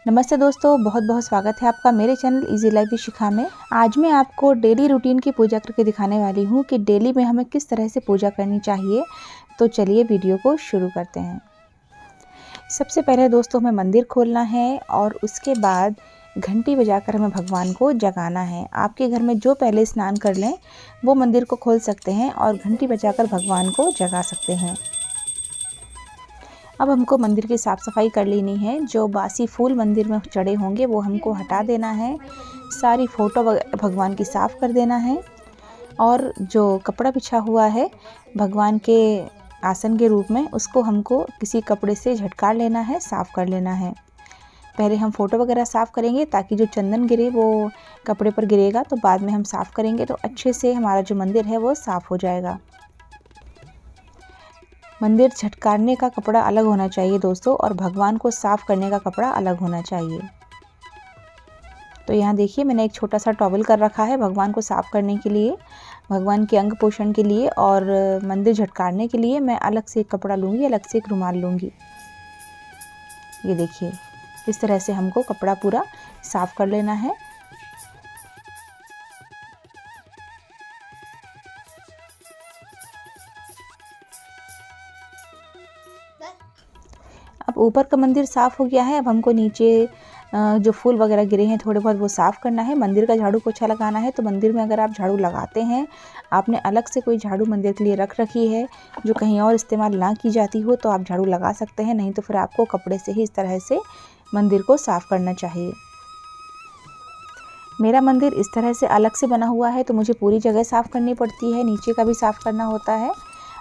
नमस्ते दोस्तों, बहुत बहुत स्वागत है आपका मेरे चैनल इजी लाइफ विद शिखा में। आज मैं आपको डेली रूटीन की पूजा करके दिखाने वाली हूँ कि डेली में हमें किस तरह से पूजा करनी चाहिए। तो चलिए वीडियो को शुरू करते हैं। सबसे पहले दोस्तों हमें मंदिर खोलना है और उसके बाद घंटी बजाकर हमें भगवान को जगाना है। आपके घर में जो पहले स्नान कर लें वो मंदिर को खोल सकते हैं और घंटी बजाकर भगवान को जगा सकते हैं। अब हमको मंदिर की साफ़ सफाई कर लेनी है। जो बासी फूल मंदिर में चढ़े होंगे वो हमको हटा देना है। सारी फ़ोटो भगवान की साफ़ कर देना है और जो कपड़ा बिछा हुआ है भगवान के आसन के रूप में, उसको हमको किसी कपड़े से झटकार लेना है, साफ़ कर लेना है। पहले हम फ़ोटो वगैरह साफ़ करेंगे ताकि जो चंदन गिरे वो कपड़े पर गिरेगा, तो बाद में हम साफ़ करेंगे तो अच्छे से हमारा जो मंदिर है वो साफ़ हो जाएगा। मंदिर झटकारने का कपड़ा अलग होना चाहिए दोस्तों, और भगवान को साफ़ करने का कपड़ा अलग होना चाहिए। तो यहाँ देखिए मैंने एक छोटा सा टॉवल कर रखा है भगवान को साफ़ करने के लिए, भगवान के अंग पोषण के लिए, और मंदिर झटकारने के लिए मैं अलग से एक कपड़ा लूँगी, अलग से एक रुमाल लूँगी। ये देखिए इस तरह से हमको कपड़ा पूरा साफ़ कर लेना है। अब ऊपर का मंदिर साफ़ हो गया है। अब हमको नीचे जो फूल वगैरह गिरे हैं थोड़े बहुत वो साफ़ करना है। मंदिर का झाड़ू पोछा लगाना है। तो मंदिर में अगर आप झाड़ू लगाते हैं, आपने अलग से कोई झाड़ू मंदिर के लिए रख रखी है जो कहीं और इस्तेमाल ना की जाती हो, तो आप झाड़ू लगा सकते हैं। नहीं तो फिर आपको कपड़े से ही इस तरह से मंदिर को साफ़ करना चाहिए। मेरा मंदिर इस तरह से अलग से बना हुआ है तो मुझे पूरी जगह साफ़ करनी पड़ती है, नीचे का भी साफ़ करना होता है।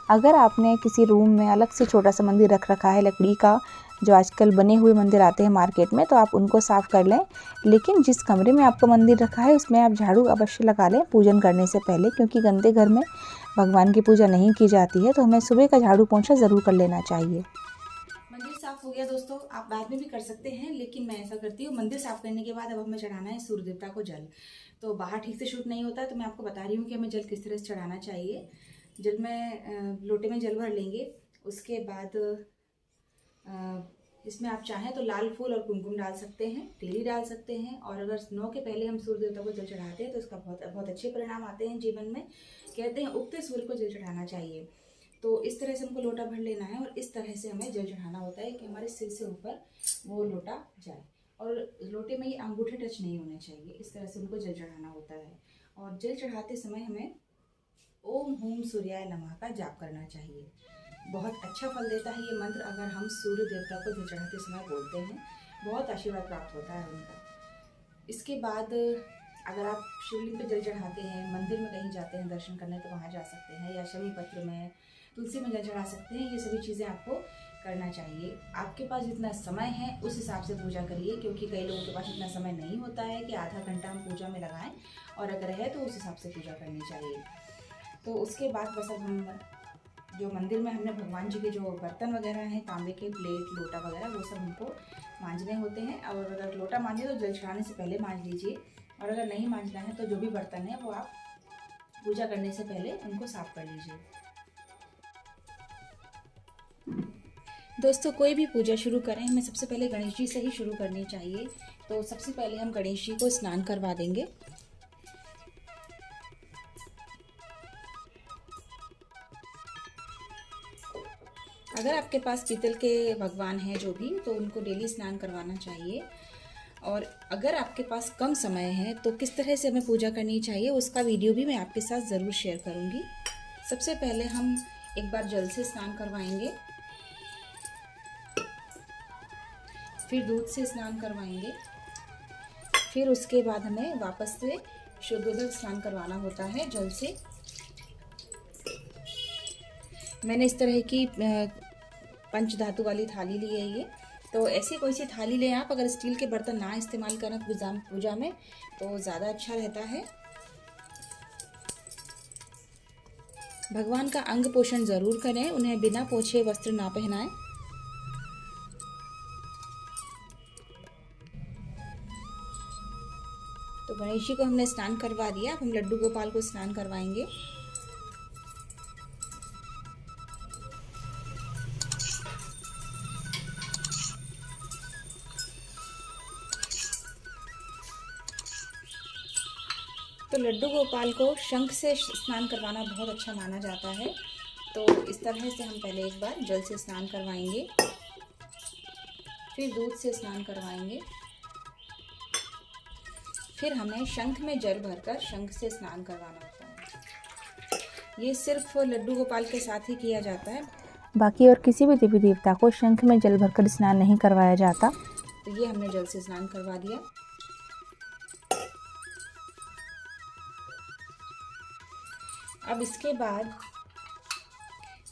अगर आपने किसी रूम में अलग से छोटा सा मंदिर रख रखा है लकड़ी का, जो आजकल बने हुए मंदिर आते हैं मार्केट में, तो आप उनको साफ़ कर लें। लेकिन जिस कमरे में आपका मंदिर रखा है उसमें आप झाड़ू अवश्य लगा लें पूजन करने से पहले, क्योंकि गंदे घर में भगवान की पूजा नहीं की जाती है। तो हमें सुबह का झाड़ू पोंछा ज़रूर कर लेना चाहिए। मंदिर साफ हो गया दोस्तों, आप बाद में भी कर सकते हैं, लेकिन मैं ऐसा करती हूँ। मंदिर साफ करने के बाद अब हमें चढ़ाना है सूर्य देवता को जल। तो बाहर ठीक से शूट नहीं होता, तो मैं आपको बता रही हूँ कि हमें जल किस तरह से चढ़ाना चाहिए। जल में लोटे में जल भर लेंगे। उसके बाद इसमें आप चाहें तो लाल फूल और कुमकुम डाल सकते हैं, तेली डाल सकते हैं। और अगर 9 के पहले हम सूर्य देवता को जल चढ़ाते हैं तो इसका बहुत बहुत अच्छे परिणाम आते हैं जीवन में। कहते हैं उगते सूर्य को जल चढ़ाना चाहिए। तो इस तरह से हमको लोटा भर लेना है और इस तरह से हमें जल चढ़ाना होता है कि हमारे सिर से ऊपर वो लोटा जाए, और लोटे में ये अंगूठे टच नहीं होने चाहिए। इस तरह से उनको जल चढ़ाना होता है। और जल चढ़ाते समय हमें ओम हुम सूर्याय नमः का जाप करना चाहिए। बहुत अच्छा फल देता है ये मंत्र। अगर हम सूर्य देवता को जल चढ़ाते समय बोलते हैं, बहुत आशीर्वाद प्राप्त होता है उनका। इसके बाद अगर आप शिवलिंग पे जल चढ़ाते हैं, मंदिर में कहीं जाते हैं दर्शन करने, तो वहाँ जा सकते हैं, या शमी पत्र में, तुलसी में जल चढ़ा सकते हैं। ये सभी चीज़ें आपको करना चाहिए। आपके पास जितना समय है उस हिसाब से पूजा करिए, क्योंकि कई लोगों के पास इतना समय नहीं होता है कि आधा घंटा हम पूजा में लगाएं, और अगर है तो उस हिसाब से पूजा करनी चाहिए। तो उसके बाद बस अब हम जो मंदिर में हमने भगवान जी के जो बर्तन वगैरह हैं, तांबे के प्लेट लोटा वगैरह, वो सब हमको मांजने होते हैं। और अगर लोटा मांजे तो जल चढ़ाने से पहले मांज लीजिए, और अगर नहीं मांजना है तो जो भी बर्तन है वो आप पूजा करने से पहले उनको साफ कर लीजिए। दोस्तों कोई भी पूजा शुरू करें, हमें सबसे पहले गणेश जी से ही शुरू करनी चाहिए। तो सबसे पहले हम गणेश जी को स्नान करवा देंगे। अगर आपके पास पीतल के भगवान हैं जो भी, तो उनको डेली स्नान करवाना चाहिए। और अगर आपके पास कम समय है तो किस तरह से हमें पूजा करनी चाहिए उसका वीडियो भी मैं आपके साथ ज़रूर शेयर करूँगी। सबसे पहले हम एक बार जल से स्नान करवाएंगे, फिर दूध से स्नान करवाएंगे, फिर उसके बाद हमें वापस से शुद्धोदक स्नान करवाना होता है जल से। मैंने इस तरह की पंच धातु वाली थाली ली है ये। तो ऐसी कोई सी थाली लें आप। अगर स्टील के बर्तन ना इस्तेमाल करें पूजा में तो ज़्यादा अच्छा रहता है। भगवान का अंग पोषण ज़रूर करें, उन्हें बिना पोछे वस्त्र ना पहनाएं। तो गणेश जी को हमने स्नान करवा दिया। अब हम लड्डू गोपाल को स्नान करवाएंगे। तो लड्डू गोपाल को शंख से स्नान करवाना बहुत अच्छा माना जाता है। तो इस तरह से हम पहले एक बार जल से स्नान करवाएंगे, फिर दूध से स्नान करवाएंगे, फिर हमें शंख में जल भरकर शंख से स्नान करवाना होता है। ये सिर्फ लड्डू गोपाल के साथ ही किया जाता है, बाकी और किसी भी देवी देवता को शंख में जल भरकर स्नान नहीं करवाया जाता। तो ये हमने जल से स्नान करवा दिया। अब इसके बाद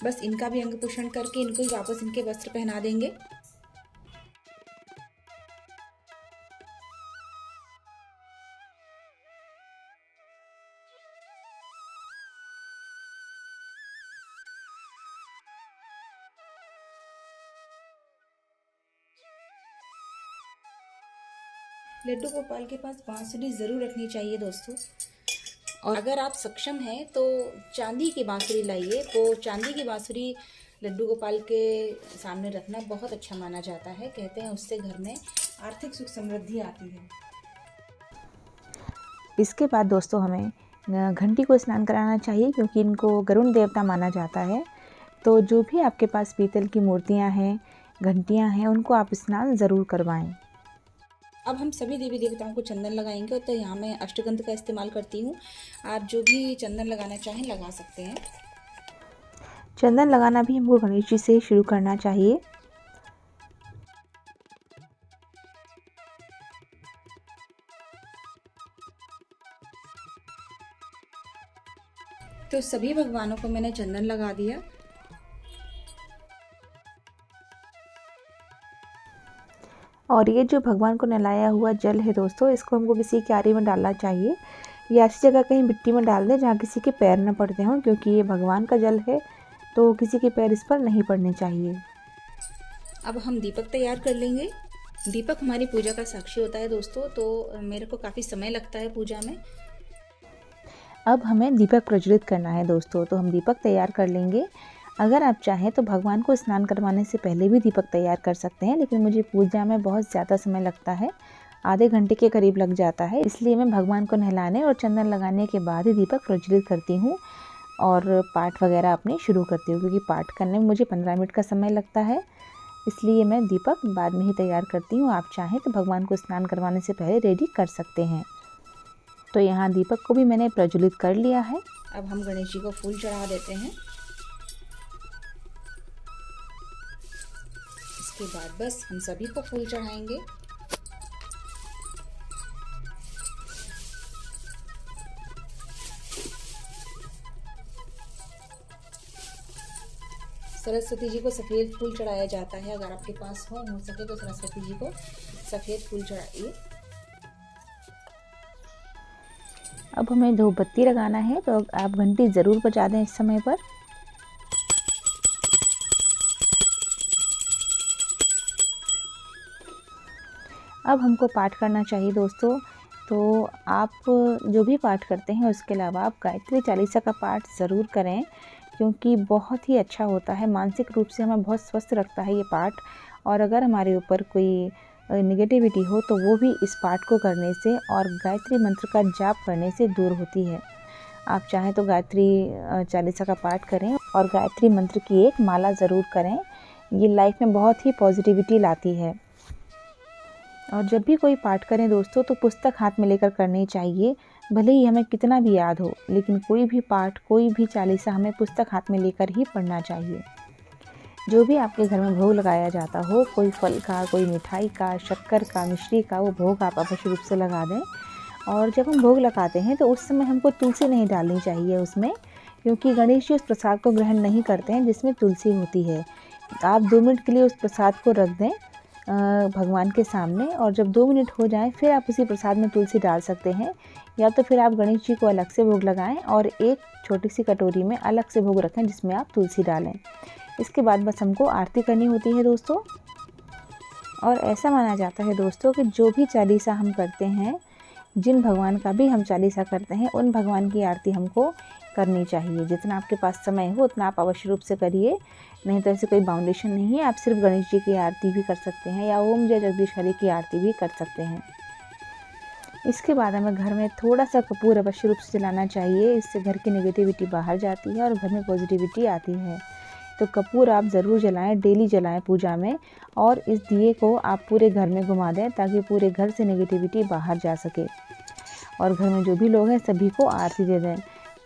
बस इनका भी अंग पोषण करके इनको ही वापस इनके वस्त्र पहना देंगे। लड्डू गोपाल के पास बांसुरी ज़रूर रखनी चाहिए दोस्तों, और अगर आप सक्षम हैं तो चांदी की बांसुरी लाइए। तो चांदी की बांसुरी लड्डू गोपाल के सामने रखना बहुत अच्छा माना जाता है। कहते हैं उससे घर में आर्थिक सुख समृद्धि आती है। इसके बाद दोस्तों हमें घंटी को स्नान कराना चाहिए, क्योंकि इनको गरुण देवता माना जाता है। तो जो भी आपके पास पीतल की मूर्तियाँ हैं, घंटियाँ हैं, उनको आप स्नान ज़रूर करवाएं। अब हम सभी देवी देवताओं को चंदन लगाएंगे। तो यहाँ मैं अष्टगंध का इस्तेमाल करती हूँ। आप जो भी चंदन लगाना चाहें लगा सकते हैं। चंदन लगाना भी हमको गणेश जी से शुरू करना चाहिए। तो सभी भगवानों को मैंने चंदन लगा दिया। और ये जो भगवान को नहलाया हुआ जल है दोस्तों, इसको हमको किसी क्यारी में डालना चाहिए या ऐसी जगह कहीं मिट्टी में डाल दें जहाँ किसी के पैर न पड़ते हों, क्योंकि ये भगवान का जल है तो किसी के पैर इस पर नहीं पड़ने चाहिए। अब हम दीपक तैयार कर लेंगे। दीपक हमारी पूजा का साक्षी होता है दोस्तों, तो मेरे को काफ़ी समय लगता है पूजा में। अब हमें दीपक प्रज्वलित करना है दोस्तों, तो हम दीपक तैयार कर लेंगे। अगर आप चाहें तो भगवान को स्नान करवाने से पहले भी दीपक तैयार कर सकते हैं, लेकिन मुझे पूजा में बहुत ज़्यादा समय लगता है, आधे घंटे के करीब लग जाता है। इसलिए मैं भगवान को नहलाने और चंदन लगाने के बाद ही दीपक प्रज्वलित करती हूँ और पाठ वगैरह अपने शुरू करती हूँ, क्योंकि पाठ करने में मुझे 15 मिनट का समय लगता है। इसलिए मैं दीपक बाद में ही तैयार करती हूँ। आप चाहें तो भगवान को स्नान करवाने से पहले रेडी कर सकते हैं। तो यहाँ दीपक को भी मैंने प्रज्वलित कर लिया है। अब हम गणेश जी को फूल चढ़ा देते हैं। इसके बाद बस हम सभी को फूल चढ़ाएंगे। सरस्वती जी को सफ़ेद फूल चढ़ाया जाता है। अगर आपके पास हो सके तो सरस्वती जी को सफ़ेद फूल चढ़ाइए। अब हमें धूपबत्ती लगाना है, तो आप घंटी ज़रूर बजा दें इस समय पर। अब हमको पाठ करना चाहिए दोस्तों। तो आप जो भी पाठ करते हैं उसके अलावा आप गायत्री चालीसा का पाठ ज़रूर करें, क्योंकि बहुत ही अच्छा होता है। मानसिक रूप से हमें बहुत स्वस्थ रखता है ये पाठ। और अगर हमारे ऊपर कोई नेगेटिविटी हो तो वो भी इस पाठ को करने से और गायत्री मंत्र का जाप करने से दूर होती है। आप चाहें तो गायत्री चालीसा का पाठ करें और गायत्री मंत्र की एक माला ज़रूर करें। ये लाइफ में बहुत ही पॉजिटिविटी लाती है। और जब भी कोई पाठ करें दोस्तों तो पुस्तक हाथ में लेकर करनी चाहिए। भले ही हमें कितना भी याद हो, लेकिन कोई भी पाठ, कोई भी चालीसा हमें पुस्तक हाथ में लेकर ही पढ़ना चाहिए। जो भी आपके घर में भोग लगाया जाता हो, कोई फल का, कोई मिठाई का, शक्कर का, मिश्री का, वो भोग आप अवश्य रूप से लगा दें। और जब हम भोग लगाते हैं तो उस समय हमको तुलसी नहीं डालनी चाहिए उसमें, क्योंकि गणेश जी उस प्रसाद को ग्रहण नहीं करते हैं जिसमें तुलसी होती है। आप 2 मिनट के लिए उस प्रसाद को रख दें भगवान के सामने, और जब 2 मिनट हो जाएं फिर आप उसी प्रसाद में तुलसी डाल सकते हैं। या तो फिर आप गणेश जी को अलग से भोग लगाएं और एक छोटी सी कटोरी में अलग से भोग रखें जिसमें आप तुलसी डालें। इसके बाद बस हमको आरती करनी होती है दोस्तों। और ऐसा माना जाता है दोस्तों कि जो भी चालीसा हम करते हैं, जिन भगवान का भी हम चालीसा करते हैं, उन भगवान की आरती हमको करनी चाहिए। जितना आपके पास समय हो उतना आप अवश्य रूप से करिए, नहीं तो ऐसे कोई बाउंडेशन नहीं है। आप सिर्फ गणेश जी की आरती भी कर सकते हैं या ओम जय जगदीश हरि की आरती भी कर सकते हैं। इसके बाद हमें घर में थोड़ा सा कपूर अवश्य रूप से जलाना चाहिए। इससे घर की नेगेटिविटी बाहर जाती है और घर में पॉजिटिविटी आती है। तो कपूर आप ज़रूर जलाएं, डेली जलाएं पूजा में, और इस दिए को आप पूरे घर में घुमा दें ताकि पूरे घर से नेगेटिविटी बाहर जा सके और घर में जो भी लोग हैं सभी को आरती दे दें।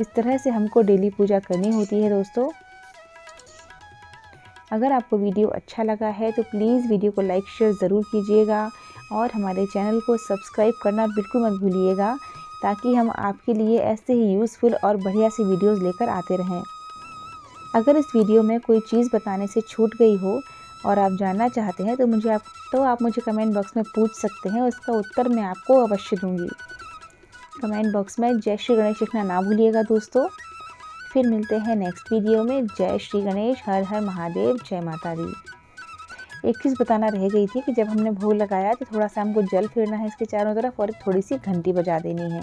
इस तरह से हमको डेली पूजा करनी होती है दोस्तों। अगर आपको वीडियो अच्छा लगा है तो प्लीज़ वीडियो को लाइक शेयर ज़रूर कीजिएगा और हमारे चैनल को सब्सक्राइब करना बिल्कुल मत भूलिएगा ताकि हम आपके लिए ऐसे ही यूज़फुल और बढ़िया सी वीडियोस लेकर आते रहें। अगर इस वीडियो में कोई चीज़ बताने से छूट गई हो और आप जानना चाहते हैं तो आप मुझे कमेंट बॉक्स में पूछ सकते हैं, उसका उत्तर मैं आपको अवश्य दूंगी। कमेंट बॉक्स में जय श्री गणेश लिखना ना भूलिएगा दोस्तों। फिर मिलते हैं नेक्स्ट वीडियो में। जय श्री गणेश, हर हर महादेव, जय माता दी। एक चीज़ बताना रह गई थी कि जब हमने भोग लगाया तो थोड़ा सा हमको जल फेरना है इसके चारों तरफ और थोड़ी सी घंटी बजा देनी है।